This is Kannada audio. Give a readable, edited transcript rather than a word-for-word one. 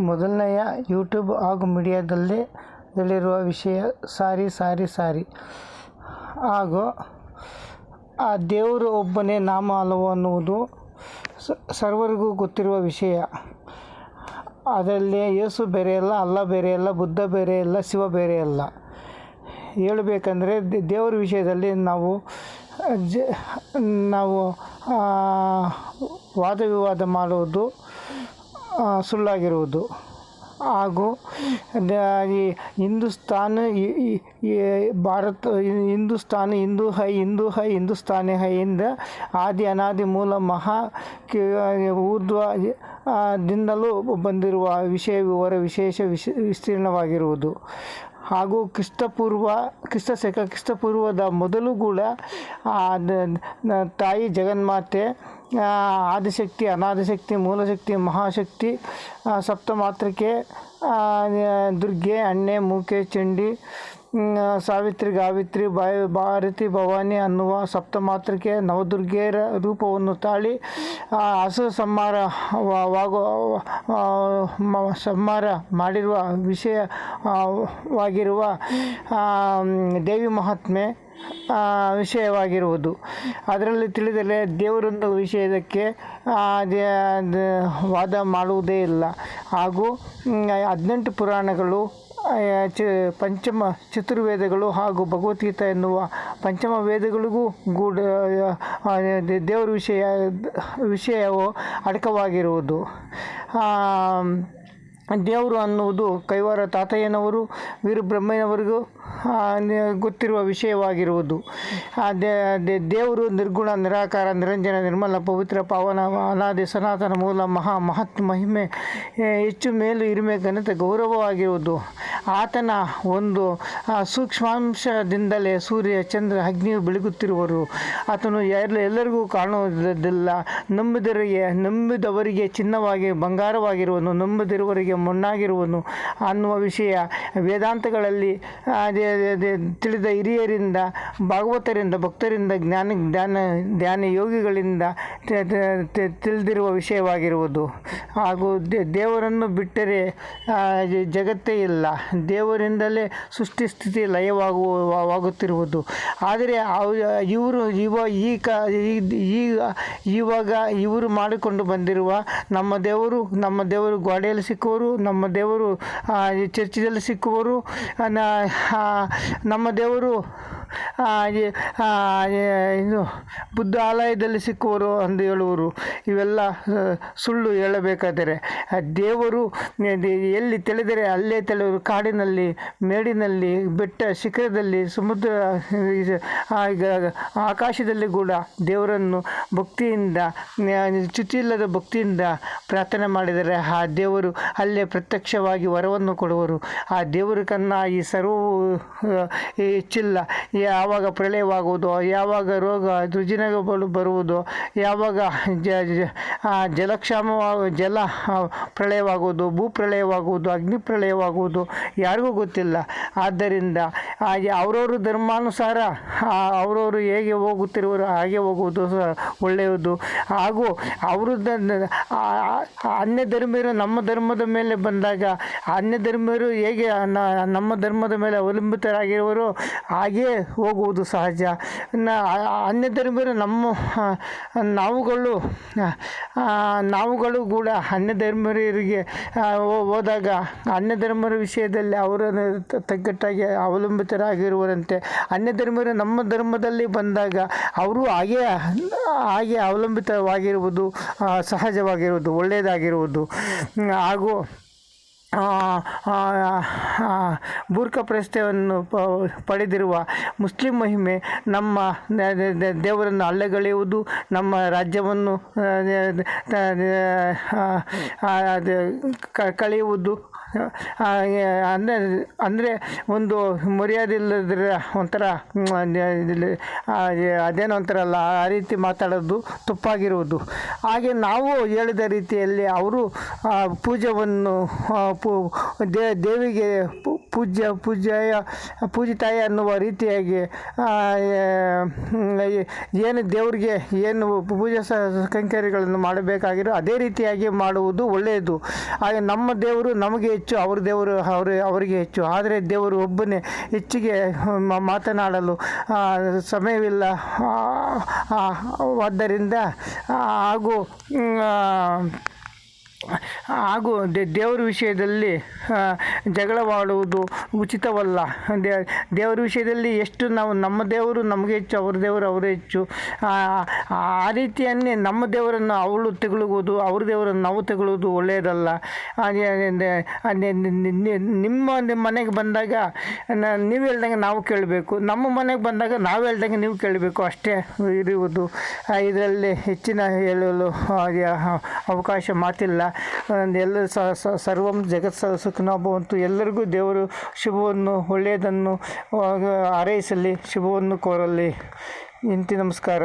ಮೊದಲನೆಯ ಯೂಟ್ಯೂಬ್ ಹಾಗೂ ಮೀಡಿಯಾದಲ್ಲಿರುವ ವಿಷಯ ಸಾರಿ ಹಾಗೂ ಆ ದೇವರು ಒಬ್ಬನೇ, ನಾಮ ಹಲವು ಅನ್ನುವುದು ಸರ್ವರಿಗೂ ಗೊತ್ತಿರುವ ವಿಷಯ. ಅದರಲ್ಲಿ ಯೇಸು ಬೇರೆಯಲ್ಲ, ಅಲ್ಲ ಬೇರೆಯಲ್ಲ, ಬುದ್ಧ ಬೇರೆಯಲ್ಲ, ಶಿವ ಬೇರೆಯಲ್ಲ. ಹೇಳಬೇಕಂದ್ರೆ ದೇವರ ವಿಷಯದಲ್ಲಿ ನಾವು ವಾದ ವಿವಾದ ಮಾಡುವುದು ಸುಳ್ಳಾಗಿರುವುದು. ಹಾಗೂ ಈ ಭಾರತ ಹಿಂದೂಸ್ತಾನ ಹಿಂದೂಸ್ತಾನಿ ಹೈ ಇಂದ ಆದಿ ಅನಾದಿ ಮೂಲ ಊರ್ಧ್ವದಿಂದಲೂ ಬಂದಿರುವ ವಿಷಯ ವಿವರ ವಿಸ್ತೀರ್ಣವಾಗಿರುವುದು. ಹಾಗೂ ಕ್ರಿಸ್ತಪೂರ್ವದ ಮೊದಲು ಕೂಡ ತಾಯಿ ಜಗನ್ಮಾತೆ, ಆದಿಶಕ್ತಿ, ಅನಾದಿಶಕ್ತಿ, ಮೂಲಶಕ್ತಿ, ಮಹಾಶಕ್ತಿ, ಸಪ್ತಮಾತೃಕೆ, ದುರ್ಗೆ, ಅಣ್ಣೆ, ಮೂಕೆ, ಚಂಡಿ, ಸಾವಿತ್ರಿ, ಗಾವಿತ್ರಿ, ಭಾರತಿ, ಭವಾನಿ ಅನ್ನುವ ಸಪ್ತಮಾತೃಕೆ ನವದುರ್ಗೆಯರ ರೂಪವನ್ನು ತಾಳಿ ಹಸು ಸಂಹಾರ ಮಾಡಿರುವ ವಿಷಯವಾಗಿರುವ ದೇವಿ ಮಹಾತ್ಮೆ ವಿಷಯವಾಗಿರುವುದು. ಅದರಲ್ಲಿ ತಿಳಿದರೆ ದೇವರೊಂದು ವಿಷಯಕ್ಕೆ ವಾದ ಮಾಡುವುದೇ ಇಲ್ಲ. ಹಾಗೂ 18 ಪುರಾಣಗಳು, ಚತುರ್ವೇದಗಳು ಹಾಗೂ ಭಗವದ್ಗೀತೆ ಎನ್ನುವ ಪಂಚಮ ವೇದಗಳಿಗೂ ಕೂಡ ದೇವರ ವಿಷಯವು ಅಡಕವಾಗಿರುವುದು. ದೇವರು ಅನ್ನುವುದು ಕೈವಾರ ತಾತಯ್ಯನವರು, ವೀರಬ್ರಹ್ಮಯ್ಯನವರಿಗೂ ಗೊತ್ತಿರುವ ವಿಷಯವಾಗಿರುವುದು. ದೇವರು ನಿರ್ಗುಣ, ನಿರಾಕಾರ, ನಿರಂಜನ, ನಿರ್ಮಲ, ಪವಿತ್ರ, ಪಾವನ, ಅನಾದಿ, ಸನಾತನ, ಮೂಲ, ಮಹತ್ ಮಹಿಮೆ, ಹೆಚ್ಚು ಮೇಲು, ಹಿರಿಮೆ, ಘನತೆ, ಗೌರವವಾಗಿರುವುದು. ಆತನ ಒಂದು ಸೂಕ್ಷ್ಮಾಂಶದಿಂದಲೇ ಸೂರ್ಯ, ಚಂದ್ರ, ಅಗ್ನಿಯು ಬೆಳಗುತ್ತಿರುವರು. ಆತನು ಎಲ್ಲರಿಗೂ ಕಾಣುವುದಿಲ್ಲ. ನಂಬಿದವರಿಗೆ ಚಿನ್ನವಾಗಿ ಬಂಗಾರವಾಗಿರುವನು, ನಂಬದಿರುವವರಿಗೆ ಮಣ್ಣಾಗಿರುವನು ಅನ್ನುವ ವಿಷಯ ವೇದಾಂತಗಳಲ್ಲಿ ತಿಳಿದ ಹಿರಿಯರಿಂದ, ಭಾಗವತರಿಂದ, ಭಕ್ತರಿಂದ, ಧ್ಯಾನ ಯೋಗಿಗಳಿಂದ ತಿಳಿದಿರುವ ವಿಷಯವಾಗಿರುವುದು. ಹಾಗೂ ದೇವರನ್ನು ಬಿಟ್ಟರೆ ಜಗತ್ತೇ ಇಲ್ಲ. ದೇವರಿಂದಲೇ ಸೃಷ್ಟಿ, ಸ್ಥಿತಿ, ಲಯವಾಗುತ್ತಿರುವುದು. ಆದರೆ ಇವರು ಮಾಡಿಕೊಂಡು ಬಂದಿರುವ ನಮ್ಮ ದೇವರು ಗೋಡೆಯಲ್ಲಿ ಸಿಕ್ಕುವರು, ನಮ್ಮ ದೇವರು ಚರ್ಚಿನಲ್ಲಿ ಸಿಕ್ಕುವರು, ನಮ್ಮ ದೇವರು ಇದು ಬುದ್ಧ ಆಲಯದಲ್ಲಿ ಸಿಕ್ಕುವರು ಎಂದು ಹೇಳುವರು. ಇವೆಲ್ಲ ಸುಳ್ಳು. ಹೇಳಬೇಕಾದರೆ ದೇವರು ಎಲ್ಲಿ ತಿಳಿದರೆ ಅಲ್ಲೇ ತಿಳಿಯುವರು. ಕಾಡಿನಲ್ಲಿ, ಮೇಡಿನಲ್ಲಿ, ಬೆಟ್ಟ ಶಿಖರದಲ್ಲಿ, ಸಮುದ್ರ, ಆಕಾಶದಲ್ಲಿ ಕೂಡ ದೇವರನ್ನು ಭಕ್ತಿಯಿಂದ, ಚ್ಯುತಿಯಿಲ್ಲದ ಭಕ್ತಿಯಿಂದ ಪ್ರಾರ್ಥನೆ ಮಾಡಿದರೆ ಆ ದೇವರು ಅಲ್ಲೇ ಪ್ರತ್ಯಕ್ಷವಾಗಿ ವರವನ್ನು ಕೊಡುವರು. ಆ ದೇವರಿಗನ್ನ ಈ ಸರ್ವವು ಹೆಚ್ಚಿಲ್ಲ. ಯಾವಾಗ ಪ್ರಳಯವಾಗುವುದು, ಯಾವಾಗ ರೋಗ ರುಜಿನಗಳು ಬರುವುದು, ಯಾವಾಗ ಜಲ ಪ್ರಳಯವಾಗುವುದು, ಭೂ ಪ್ರಳಯವಾಗುವುದು, ಅಗ್ನಿ ಪ್ರಳಯವಾಗುವುದು ಯಾರಿಗೂ ಗೊತ್ತಿಲ್ಲ. ಆದ್ದರಿಂದ ಅವರವರು ಧರ್ಮಾನುಸಾರ ಅವರವರು ಹೇಗೆ ಹೋಗುತ್ತಿರುವರು ಹಾಗೆ ಹೋಗುವುದು ಒಳ್ಳೆಯದು. ಹಾಗೂ ಅವರು ಅನ್ಯ ಧರ್ಮೀಯರು ನಮ್ಮ ಧರ್ಮದ ಮೇಲೆ ಬಂದಾಗ ಅನ್ಯ ಧರ್ಮೀಯರು ಹೇಗೆ ನಮ್ಮ ಧರ್ಮದ ಮೇಲೆ ಅವಲಂಬಿತರಾಗಿರುವರು ಹಾಗೇ ಹೋಗುವುದು ಸಹಜ. ಅನ್ಯ ಧರ್ಮೀಯರು ನಾವುಗಳು ಕೂಡ ಅನ್ಯ ಧರ್ಮೀಯರಿಗೆ ಹೋದಾಗ ಅನ್ಯ ಧರ್ಮರ ವಿಷಯದಲ್ಲಿ ಅವರನ್ನು ತಗ್ಗಟ್ಟಾಗಿ ಅವಲಂಬಿತರಾಗಿರುವರಂತೆ ಅನ್ಯ ಧರ್ಮೀಯರು ನಮ್ಮ ಧರ್ಮದಲ್ಲಿ ಬಂದಾಗ ಅವರು ಹಾಗೆ ಅವಲಂಬಿತವಾಗಿರುವುದು ಸಹಜವಾಗಿರುವುದು, ಒಳ್ಳೆಯದಾಗಿರುವುದು. ಹಾಗೂ ಬೂರ್ಖ ಪ್ರಶ್ನೆಯನ್ನು ಪಡೆದಿರುವ ಮುಸ್ಲಿಂ ಮಹಿಮೆ ನಮ್ಮ ದೇವರನ್ನು ಅಲ್ಲಗಳೆಯುವುದು, ನಮ್ಮ ರಾಜ್ಯವನ್ನು ಕಳೆಯುವುದು. ಅಂದರೆ ಒಂದು ಮರ್ಯಾದೆ ಇಲ್ಲದ್ರೆ ಒಂಥರ ಅದೇನೋ ಒಂಥರಲ್ಲ, ಆ ರೀತಿ ಮಾತಾಡೋದು ತಪ್ಪಾಗಿರುವುದು. ಹಾಗೆ ನಾವು ಹೇಳಿದ ರೀತಿಯಲ್ಲಿ ಅವರು ಪೂಜೆಯನ್ನು ದೇವಿಗೆ ಪೂಜಿತಾಯ ಅನ್ನುವ ರೀತಿಯಾಗಿ ಏನು ದೇವರಿಗೆ ಏನು ಪೂಜಾ ಕೈಂಕರ್ಯಗಳನ್ನು ಮಾಡಬೇಕಾಗಿರೋ ಅದೇ ರೀತಿಯಾಗಿ ಮಾಡುವುದು ಒಳ್ಳೆಯದು. ಹಾಗೆ ನಮ್ಮ ದೇವರು ನಮಗೆ ಹೆಚ್ಚು, ಅವ್ರ ದೇವರು ಅವರಿಗೆ ಹೆಚ್ಚು. ಆದರೆ ದೇವರು ಒಬ್ಬನೇ, ಹೆಚ್ಚಿಗೆ ಮಾತನಾಡಲು ಸಮಯವಿಲ್ಲ. ಆದ್ದರಿಂದ ಹಾಗೂ ದೇವರ ವಿಷಯದಲ್ಲಿ ಜಗಳವಾಡುವುದು ಉಚಿತವಲ್ಲ. ದೇವರ ವಿಷಯದಲ್ಲಿ ಎಷ್ಟು ನಾವು ನಮ್ಮ ದೇವರು ನಮಗೆ ಹೆಚ್ಚು, ಅವ್ರ ದೇವರು ಅವರೇ ಹೆಚ್ಚು, ಆ ರೀತಿಯನ್ನೇ ನಮ್ಮ ದೇವರನ್ನು ಅವಳು ತೆಗಳುವುದು, ಅವ್ರ ದೇವರನ್ನು ನಾವು ತೆಗಳುವುದು ಒಳ್ಳೆಯದಲ್ಲ. ನಿಮ್ಮ ಮನೆಗೆ ಬಂದಾಗ ನೀವು ಹೇಳ್ದಂಗೆ ನಾವು ಕೇಳಬೇಕು, ನಮ್ಮ ಮನೆಗೆ ಬಂದಾಗ ನಾವು ಹೇಳ್ದಂಗೆ ನೀವು ಕೇಳಬೇಕು, ಅಷ್ಟೇ ಇರುವುದು. ಇದರಲ್ಲಿ ಹೆಚ್ಚಿನ ಹೇಳಲು ಅವಕಾಶ ಮಾತಿಲ್ಲ. ಎಲ್ಲರೂ ಸರ್ವಂ ಜಗತ್ ಸುಖಿನೋ ಭವಂತು. ಎಲ್ಲರಿಗೂ ದೇವರು ಶುಭವನ್ನು ಒಳ್ಳೆಯದನ್ನು ಹಾರೈಸಲಿ, ಶುಭವನ್ನು ಕೋರಲಿ. ಇಂತಿ ನಮಸ್ಕಾರ.